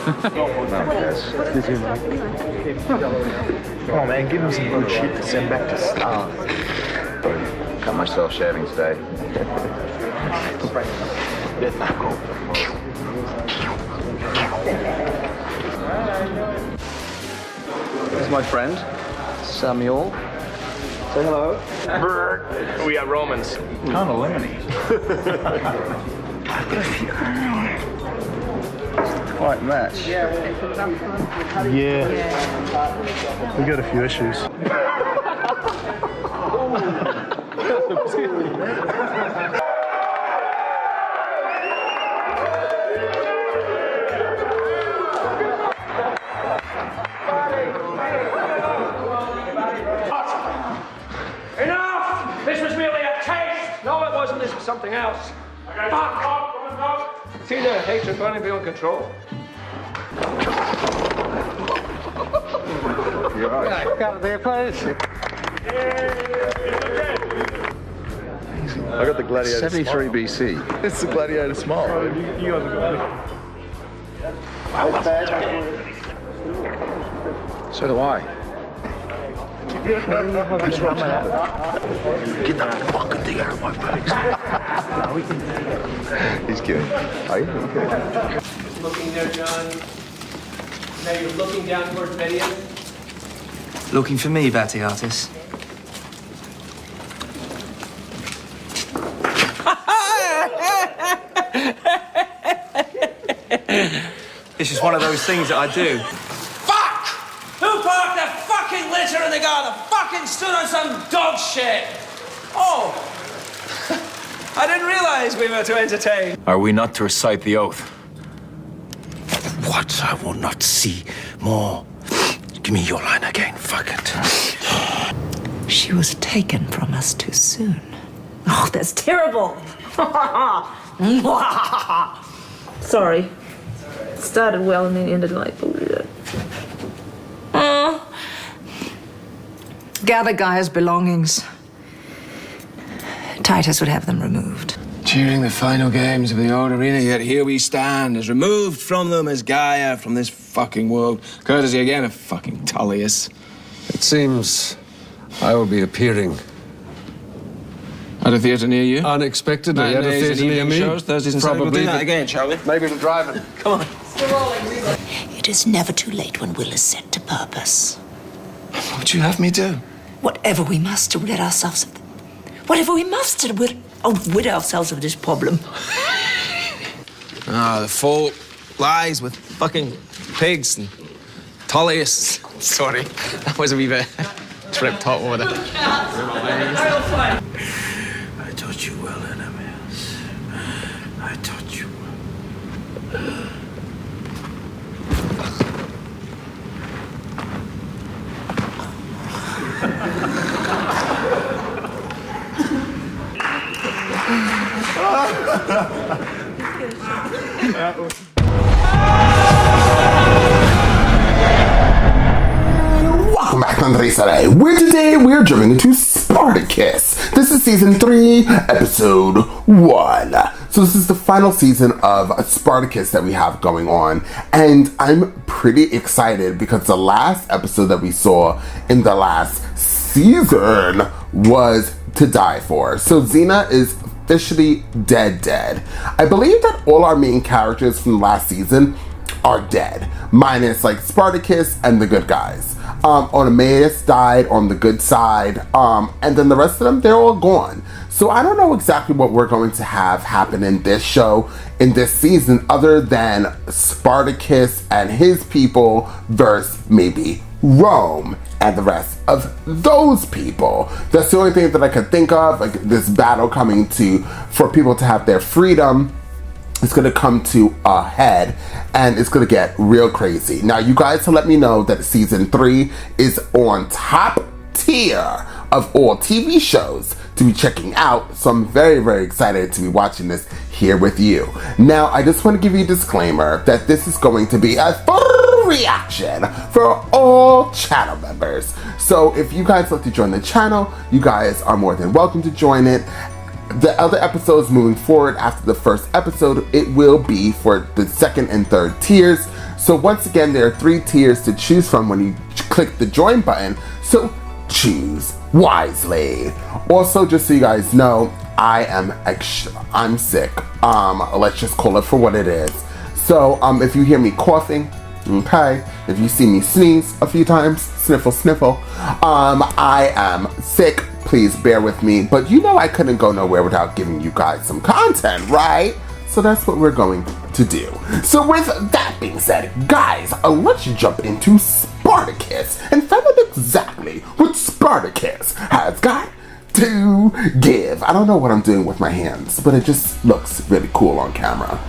Come on, man, give him some good shit to send back to Star. Cut myself shaving today. This is my friend, Samuel. Say hello. We are Romans. Kind of lemony. Quite match. Yeah. We got a few issues. Enough! This was merely a taste! No, it wasn't. This was something else. Fuck! See the hatred burning beyond control. You're right. Got there, please. I got the gladiator 73 smile. BC. It's the gladiator smile. You guys are good. So do I. Get that fucking thing out of my face. He's kidding. Are you? Okay. Looking there, John. Now you're looking down towards Media. Looking for me, Vatiatus. This is one of those things that I do. Fuck! Who parked the fucking litter in the garden? Fucking stood on some dog shit! Oh! I didn't realize we were to entertain. Are we not to recite the oath? What? I will not see more. Give me your line again, fuck it. She was taken from us too soon. Oh, that's terrible. Sorry. Started well and then ended like bullshit. Gather Gaia's belongings. Titus would have them removed. Cheering the final games of the old arena, yet here we stand, as removed from them as Gaia from this fucking world. Courtesy again of fucking Tullius. It seems I will be appearing. At a theatre near you? Unexpectedly, at a theatre near me. Shows, Thursdays and Saturdays. We'll do that again, shall we? Maybe the driving. Come on. It is never too late when will is set to purpose. What would you have me do? Whatever we must to rid ourselves of whatever we must to rid ourselves of this problem. The fault lies with fucking pigs and Tullius. Sorry, that was a wee bit tripped hot over there. I taught you well, enemies. I taught you well. Welcome back to Andres today, where today we're jumping into Spartacus. This is season 3, episode 1. So this is the final season of Spartacus that we have going on, and I'm pretty excited because the last episode that we saw in the last season was to die for. So Xena is officially dead. I believe that all our main characters from last season are dead, minus like Spartacus and the good guys. Oenomaus died on the good side, and then the rest of them, they're all gone. So I don't know exactly what we're going to have happen in this show, in this season, other than Spartacus and his people versus maybe Rome and the rest of those people. That's the only thing that I could think of, like this battle coming for people to have their freedom. It's going to come to a head, and it's going to get real crazy. Now, you guys let me know that season 3 is on top tier of all TV shows to be checking out, so I'm very, very excited to be watching this here with you. Now, I just want to give you a disclaimer that this is going to be a full reaction for all channel members. So if you guys like to join the channel, you guys are more than welcome to join it. the other episodes moving forward after the first episode, it will be for the second and third tiers. So once again, there are 3 tiers to choose from when you click the join button. So choose wisely. Also, just so you guys know, I'm sick. Let's just call it for what it is. So if you hear me coughing, okay, if you see me sneeze a few times, sniffle, I am sick. Please bear with me. But you know I couldn't go nowhere without giving you guys some content, right? So that's what we're going to do. So with that being said, guys, let's jump into Spartacus and find out exactly what Spartacus has got to give. I don't know what I'm doing with my hands, but it just looks really cool on camera.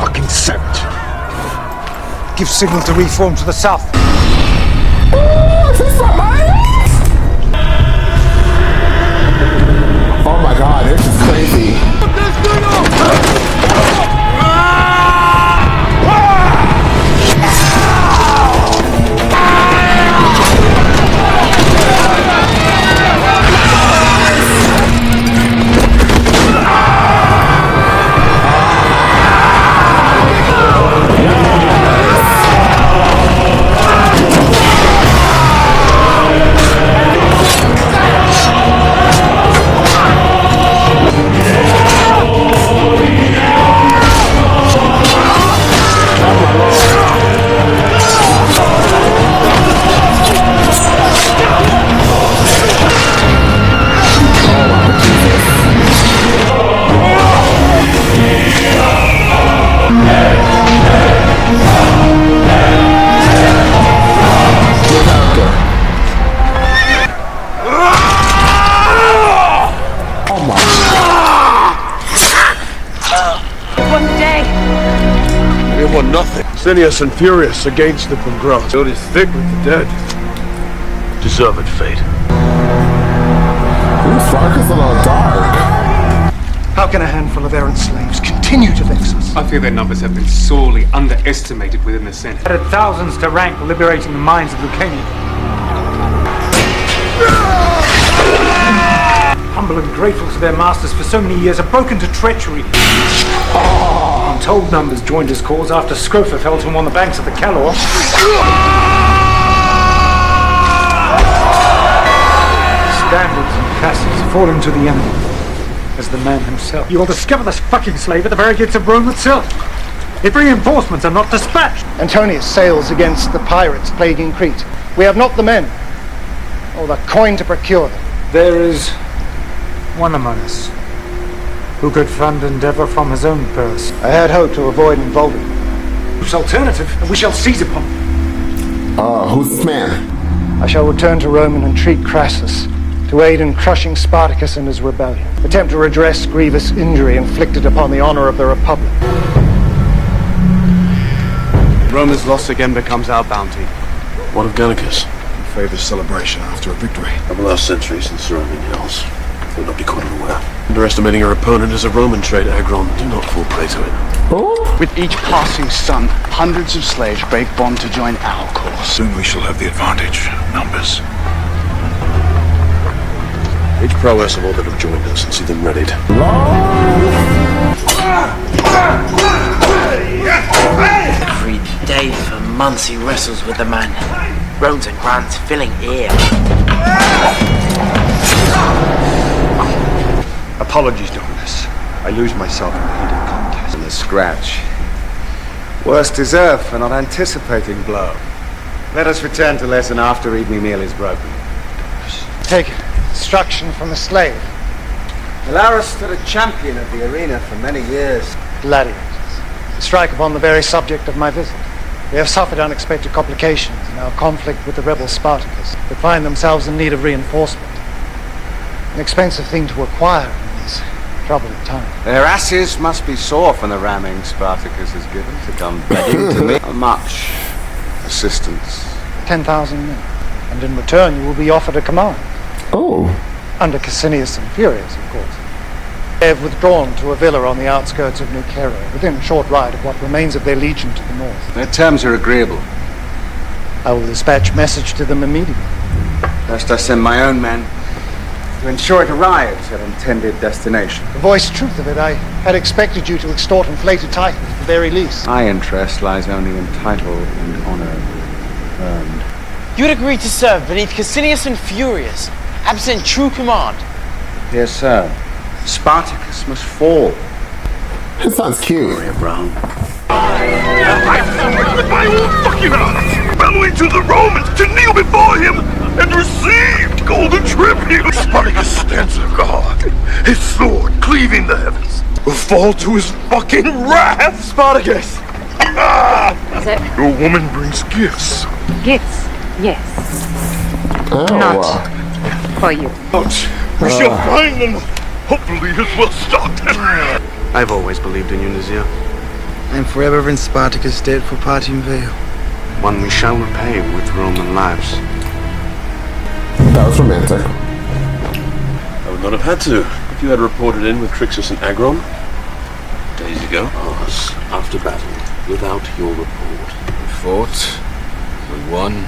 Fucking savage. Give signal to reform to the south. Oh my god, this is crazy. Sinuous and furious against the congrats. It is thick with the dead. Deserved fate. Spartacus a little dark. How can a handful of errant slaves continue to vex us? I fear their numbers have been sorely underestimated within the Senate. Added thousands to rank, liberating the minds of Lucania. Humble and grateful to their masters for so many years, are broken to treachery. Untold numbers joined his cause after Scrofa fell to him on the banks of the Calor. Standards and castles fallen to the enemy, as the man himself. You will discover this fucking slave at the very gates of Rome itself. If reinforcements are not dispatched. Antonius sails against the pirates plaguing Crete. We have not the men, or the coin to procure them. There is one among us who could fund endeavor from his own purse. I had hoped to avoid involving Whose alternative, and we shall seize upon. Who's this man? I shall return to Rome and entreat Crassus to aid in crushing Spartacus and his rebellion. Attempt to redress grievous injury inflicted upon the honor of the Republic. Roma's loss again becomes our bounty. What of Gannicus? He favors celebration after a victory. Of the last century since surrounding hills. Will not be caught unaware. Underestimating your opponent is a Roman trait, Agron. Do not fall prey to it. With each passing sun, hundreds of slaves break bond to join our cause. Soon we shall have the advantage. Numbers. Each prowess of all that have joined us and see them readied. Every day for months he wrestles with the man. Groans and grunts, filling air. Apologies, Dominus. I lose myself in the heated contest. And the scratch. Worse deserved for not anticipating blow. Let us return to lesson after evening meal is broken. Take instruction from the slave. Hilarus stood a champion of the arena for many years. Gladiators. To strike upon the very subject of my visit. They have suffered unexpected complications in our conflict with the rebel Spartacus, but find themselves in need of reinforcement. An expensive thing to acquire in these troubled times. Their asses must be sore from the ramming Spartacus has given to come begging to me. How much assistance? 10,000 men. And in return you will be offered a command. Oh. Under Cassinius and Furius, of course. They have withdrawn to a villa on the outskirts of New Cairo, within short ride of what remains of their legion to the north. Their terms are agreeable. I will dispatch message to them immediately. First I send my own men to ensure it arrives at intended destination. The voiced truth of it, I had expected you to extort inflated titles at the very least. My interest lies only in title and honor earned. You had agreed to serve beneath Cassinius and Furius, absent true command. Yes, sir. Spartacus must fall. It sounds cute. Brown. I saw with my own fucking eyes, bellowing to the Romans to kneel before him and received golden tribute. Spartacus stands there, God, his sword cleaving the heavens, will fall to his fucking wrath. Spartacus! Is it? Your woman brings gifts. Gifts? Yes. Oh. Not for you. We shall find them. Hopefully it will stop them. I've always believed in you, Nazir. I'm forever in Spartacus' debt for parting veil. One we shall repay with Roman lives. That was romantic. I would not have had to if you had reported in with Crixus and Agron days ago. Us, after battle, without your report. We fought. We won.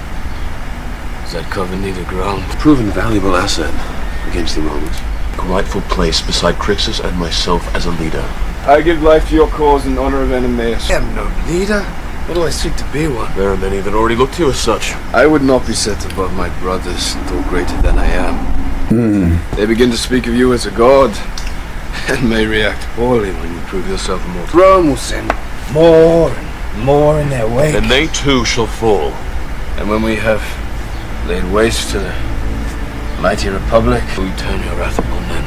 Does that cover neither ground? Proven valuable asset against the Romans. A rightful place beside Crixus and myself as a leader. I give life to your cause in honor of Enemies. I am no leader. What do I seek to be one? There are many that already look to you as such. I would not be set above my brothers, though greater than I am. They begin to speak of you as a god, and may react poorly when you prove yourself immortal. Rome will send more and more in their wake. And they too shall fall. And when we have laid waste to the mighty republic, will you turn your wrath upon them?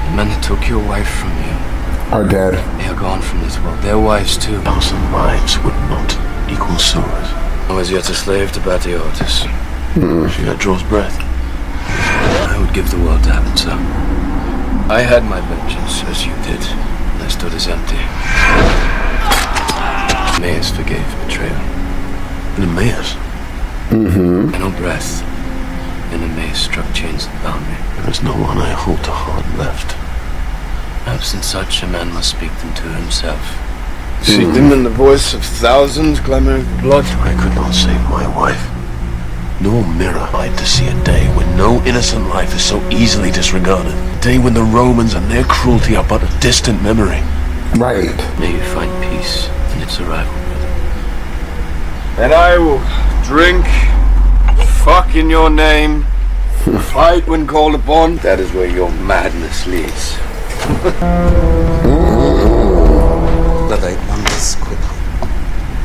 The men that took your wife from you are dead. They are gone from this world. Their wives too. 1,000 lives would not equal Sura's. I was yet a slave to Batiatus. She that draws breath. I would give the world to have it so. I had my vengeance, as you did, and I stood as empty. Emmaus forgave betrayal. And Emmaus? I know breath. And Emmaus struck chains that bound me. There is no one I hold to heart left. Absent such, a man must speak them to himself. Seek them in the voice of thousands clamoring for blood. I could not save my wife. No mirror light to see a day when no innocent life is so easily disregarded. A day when the Romans and their cruelty are but a distant memory. Right. May you find peace in its arrival, brother. And I will drink, fuck in your name, fight when called upon. That is where your madness leads. Elevate numbers quickly.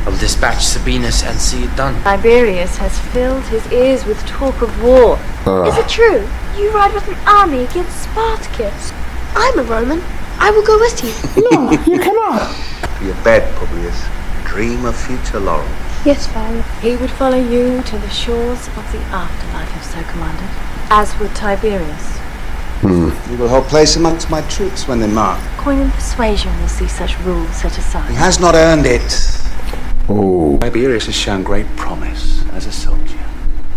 I'll dispatch Sabinus and see it done. Tiberius has filled his ears with talk of war. Is it true? You ride with an army against Spartacus? I'm a Roman. I will go with you. No, you cannot. Your bed, Publius. Dream of future laurels. Yes, Father. He would follow you to the shores of the afterlife if so commanded, as would Tiberius. You will hold place amongst my troops when they march. Coin and persuasion will see such rule set aside. He has not earned it. Oh. Tiberius has shown great promise as a soldier.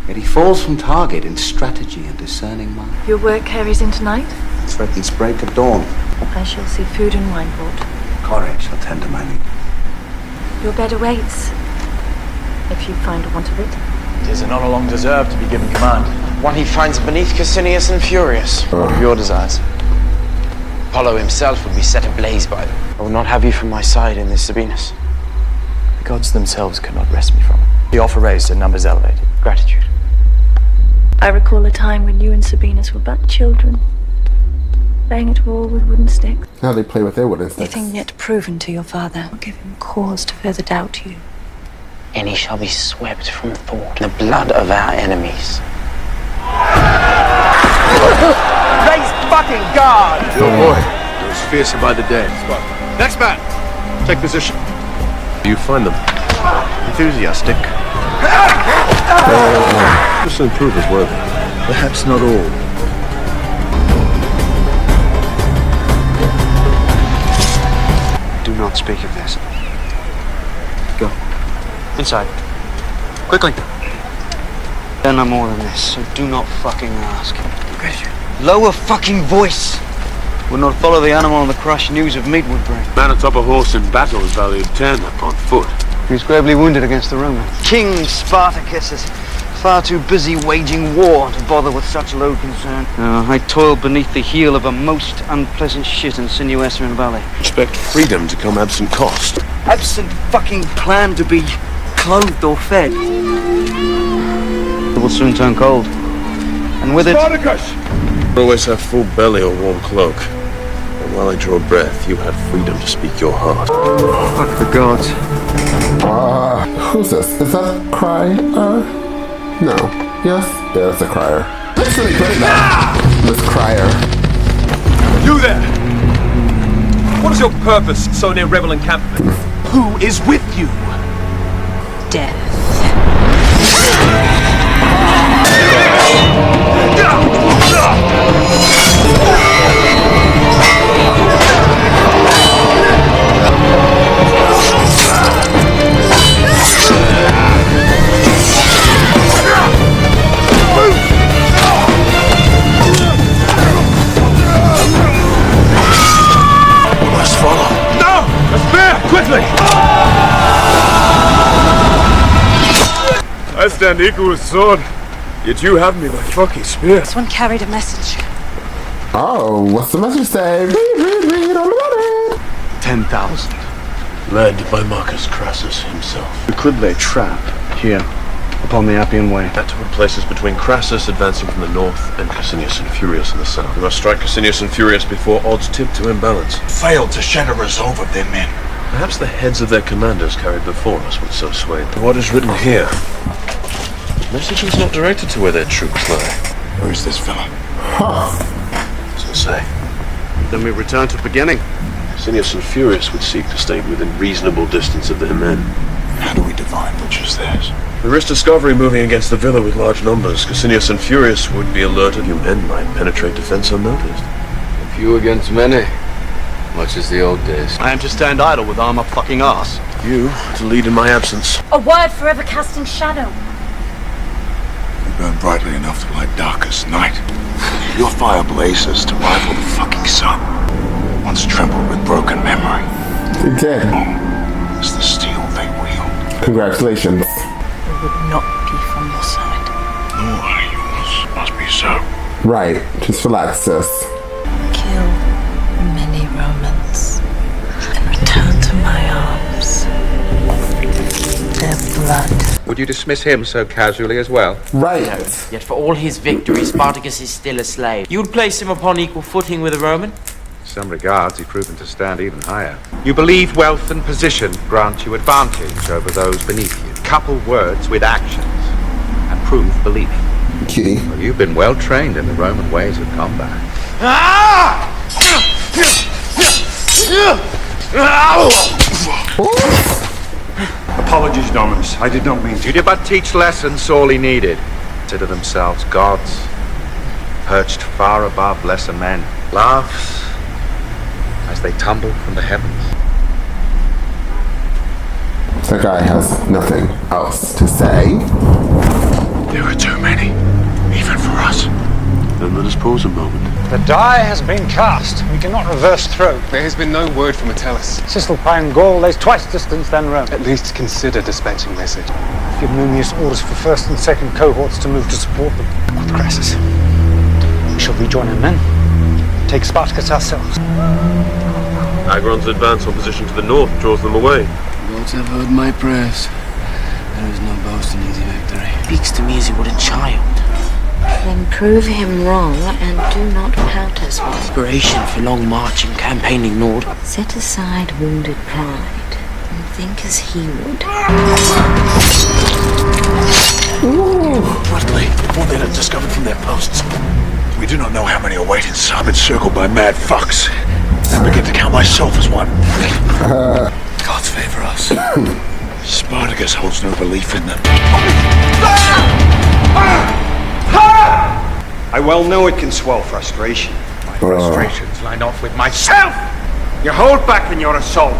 Yet he falls from target in strategy and discerning mind. Your work carries into night? Threatens break of dawn. I shall see food and wine brought. Courage shall tend to my need. Your bed awaits, if you find a want of it. It is an honor long deserved to be given command. One he finds beneath Cassinius and Furius. What of your desires? Apollo himself would be set ablaze by them. I will not have you from my side in this, Sabinus. The gods themselves cannot wrest me from it. The offer raised and numbers elevated. Gratitude. I recall a time when you and Sabinus were but children, playing at war with wooden sticks. Now they play with their wooden sticks. Anything yet proven to your father will give him cause to further doubt you. And he shall be swept from thought in the blood of our enemies. Raise fucking guard! Your boy grows fiercer by the day. Next man, take position. You find them Enthusiastic. just to prove as worthy. Perhaps not all. Do not speak of this. Go. Inside. Quickly. They're no more than this, so do not fucking ask. Lower fucking voice! Would not follow the animal on the crush news of meat would bring. Man atop a horse in battle is valued 10 upon foot. He was gravely wounded against the Romans. King Spartacus is far too busy waging war to bother with such low concern. I toiled beneath the heel of a most unpleasant shit in Sinuessa Valley. Expect freedom to come absent cost. Absent fucking plan to be clothed or fed. It will soon turn cold. And with it... Spartacus! Always have full belly or warm cloak. And while I draw breath, you have freedom to speak your heart. Fuck the gods. Who's this? Is that Cry? No. Yes? Yeah, that's a crier. That's really great now. This crier. You there! What is your purpose so near rebel encampment? Who is with you? Death. Let's follow. No! A spear! Quickly! I stand equal with sword, yet you have me by fucking spear. This one carried a message. Oh, what's the message say? Read all about it. 10,000. Led by Marcus Crassus himself. We could lay trap here, upon the Appian Way. That would place us between Crassus advancing from the north and Cassinius and Furius in the south. We must strike Cassinius and Furius before odds tip to imbalance. Failed to shed a resolve of their men. Perhaps the heads of their commanders carried before us would so sway them. What is written here? The message was not directed to where their troops lay. Who is this fella? Doesn't say. Then we return to the beginning. Cassinius and Furius would seek to stay within reasonable distance of their men. How do we divine which is theirs? We risk discovery moving against the villa with large numbers. Cassinius and Furius would be alerted. Your men might penetrate defense unnoticed. Few against many. Much as the old days. I am to stand idle with arm up fucking arse. You to lead in my absence. A word forever casting shadow. We burn brightly enough to light darkest night. Your fire blazes to rival the fucking sun. Once trembled with broken memory. You did. It's the steel they wield. Congratulations. We would not be from your side. Nor are yours. Must be so. Right. Just relax, sis. Kill many Romans and return to my arms. Their blood. Would you dismiss him so casually as well? Right. No, yet for all his victory, Spartacus is still a slave. You'd place him upon equal footing with a Roman? In some regards, he's proven to stand even higher. You believe wealth and position grant you advantage over those beneath you. Couple words with actions and prove believing. Kitty. Well, you've been well trained in the Roman ways of combat. Apologies, Dominus. I did not mean to. You did but teach lessons sorely needed. Consider themselves gods, perched far above lesser men. Laughs as they tumble from the heavens. That guy has nothing else to say. There are too many, even for us. Then let us pause a moment. The die has been cast. We cannot reverse throw. There has been no word from Metellus. Cisalpine Gaul lays twice distance than Rome. At least consider dispatching message. Give Numius orders for first and second cohorts to move to support them. Quoth Crassus. We shall rejoin our men. Take Spartacus ourselves. Agron's advance on position to the north draws them away. Gods have heard my prayers. There is no boast in easy victory. Speaks to me as he would a child. Then prove him wrong and do not pout as well. Inspiration for long march and campaign ignored. Set aside wounded pride and think as he would. Quickly, before they are discovered from their posts. We do not know how many are waiting. I've been circled by mad fucks. I begin to count myself as one. Gods favor us. Spartacus holds no belief in them. I well know it can swell frustration. My frustrations line off with myself! You hold back in your assault.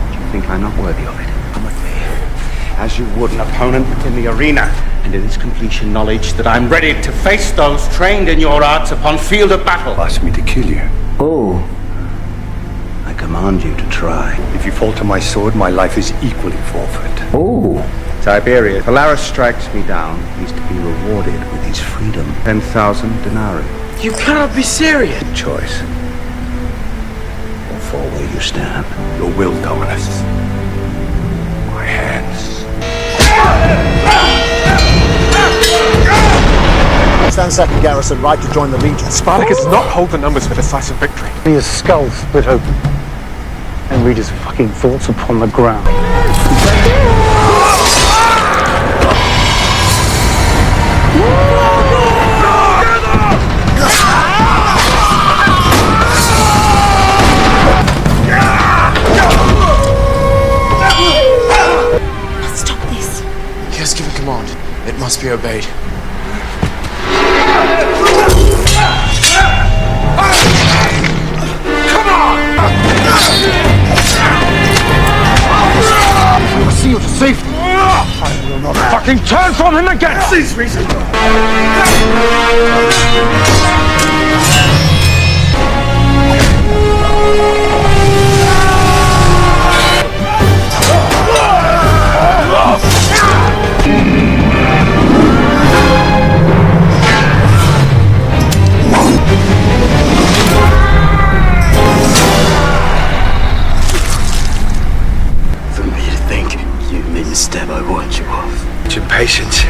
Do you think I'm not worthy of it? Come with me, as you would an opponent within the arena. And it is completion knowledge that I'm ready to face those trained in your arts upon field of battle. Ask me to kill you. Oh. I command you to try. If you fall to my sword, my life is equally forfeit. Oh. Tiberius, if Alaris strikes me down, he's to be rewarded with his freedom. 10,000 denarii. You cannot be serious. Choice. Or fall where you stand. Your will, Dominus. My hands. Stand second garrison right to join the Legion. Spartacus does not hold the numbers for decisive victory. His skull split open and read his fucking thoughts upon the ground. Let's stop this. He has given command. It must be obeyed. I see you to safety. I will not fucking turn from him again. Cease reason. Step I warned you of. It's impatience.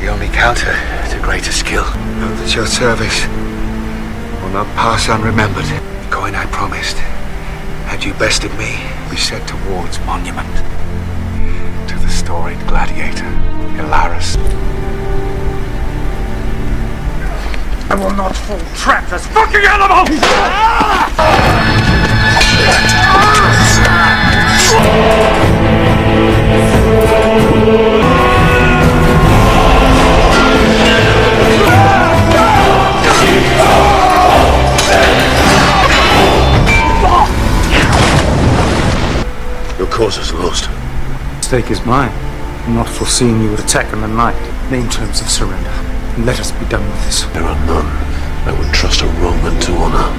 The only counter to greater skill. Know that your service will not pass unremembered. The coin I promised, had you bested me, we set towards monument to the storied gladiator, Alaris. I will not fall trap this fucking animal! Your cause is lost. The stake is mine. I'm not foreseeing you would attack in the night. Name terms of surrender, and let us be done with this. There are none I would trust a Roman to honor.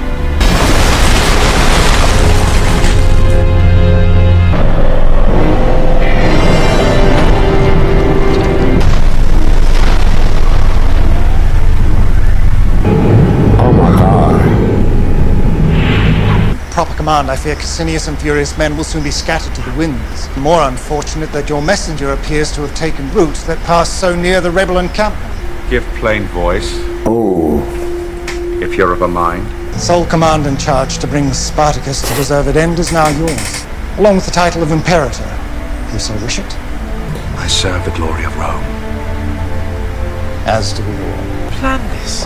Proper command, I fear Cassinius and Furious men will soon be scattered to the winds. More unfortunate that your messenger appears to have taken route that passed so near the rebel encampment. Give plain voice. Oh. If you're of a mind. Sole command and charge to bring Spartacus to deserved end is now yours, along with the title of Imperator, if you so wish it. I serve the glory of Rome. As do we all. Plan this.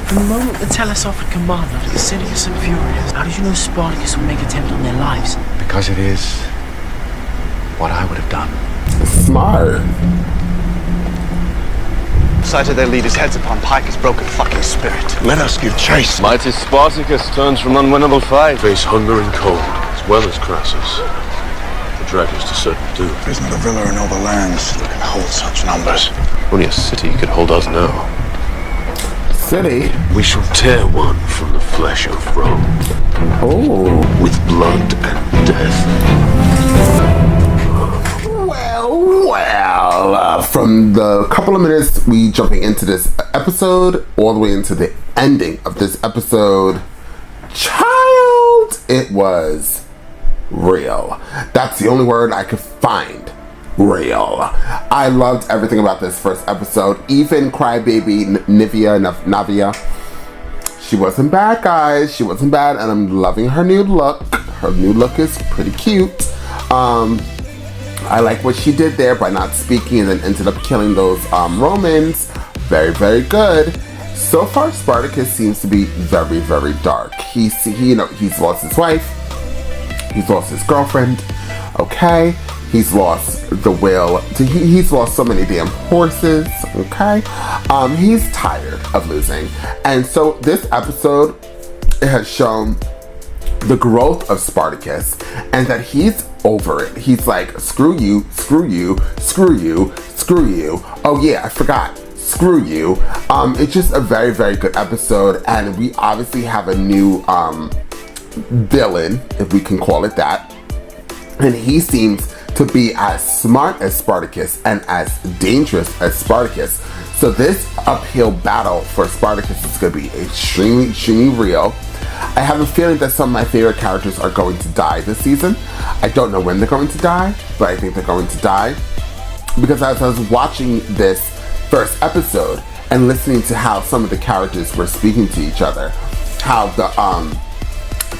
From the moment Metellus offered command over Cassinius and Furious, how did you know Spartacus would make attempt on their lives? Because it is what I would have done. Smart. Sight of their leaders' heads upon pike has broken fucking spirit. Let us give chase. Mighty Spartacus turns from unwinnable fight. Face hunger and cold, as well as Crassus. The dragons to certain doom. There's not a villa in all the lands that can hold such numbers. Only a city could hold us now. City? We shall tear one from the flesh of Rome. Oh. With blood and death. Well, from the couple of minutes we jumping into this episode, all the way into the ending of this episode, child, it was real. That's the only word I could find. Real. I loved everything about this first episode. Even crybaby Navia. She wasn't bad, guys. She wasn't bad, and I'm loving her new look. Her new look is pretty cute. I like what she did there by not speaking and then ended up killing those Romans. Very, very good. So far, Spartacus seems to be very, very dark. He's lost his wife. He's lost his girlfriend. Okay. He's lost the will. He's lost so many damn horses. Okay. He's tired of losing. And so this episode has shown the growth of Spartacus and that he's over it. He's like, screw you, screw you, screw you, screw you. Oh yeah, I forgot. Screw you. It's just a very, very good episode, and we obviously have a new villain, if we can call it that. And he seems to be as smart as Spartacus and as dangerous as Spartacus. So this uphill battle for Spartacus is going to be extremely, extremely real. I have a feeling that some of my favorite characters are going to die this season. I don't know when they're going to die, but I think they're going to die. Because as I was watching this first episode and listening to how some of the characters were speaking to each other, how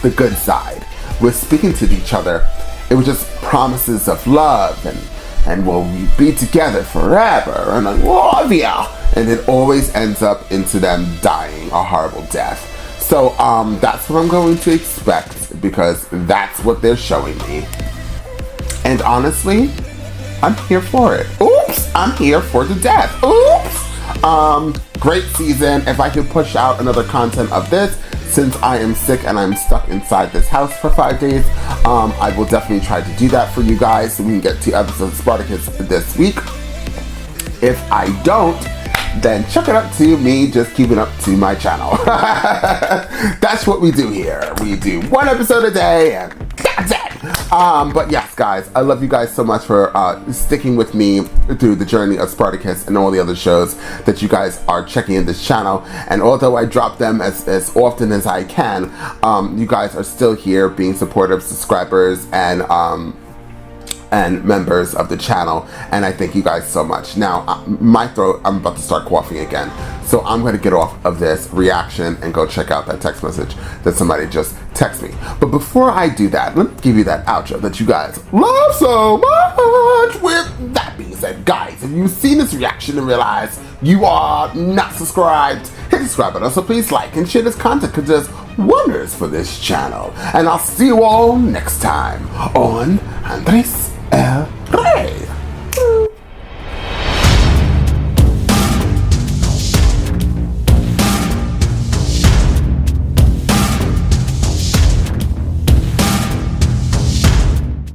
the good side was speaking to each other, it was just promises of love and we'll be together forever and I love ya, and it always ends up into them dying a horrible death. So that's what I'm going to expect, because that's what they're showing me. And honestly, I'm here for it. Oops, I'm here for the death. Oops. Great season. If I could push out another content of this, since I am sick and I'm stuck inside this house for 5 days, I will definitely try to do that for you guys so we can get 2 episodes of Spartacus this week. If I don't, then chuck it up to me just keeping up to my channel. That's what we do here. We do 1 episode a day and that's it. But yes, guys, I love you guys so much for sticking with me through the journey of Spartacus and all the other shows that you guys are checking in this channel. And although I drop them as often as I can, you guys are still here being supportive subscribers and members of the channel, and I thank you guys so much. Now, my throat, I'm about to start coughing again, so I'm going to get off of this reaction and go check out that text message that somebody just texted me. But before I do that, let me give you that outro that you guys love so much. With that being said, guys, if you've seen this reaction and realize you are not subscribed, hit the subscribe button. So please like and share this content, because there's wonders for this channel. And I'll see you all next time on Andres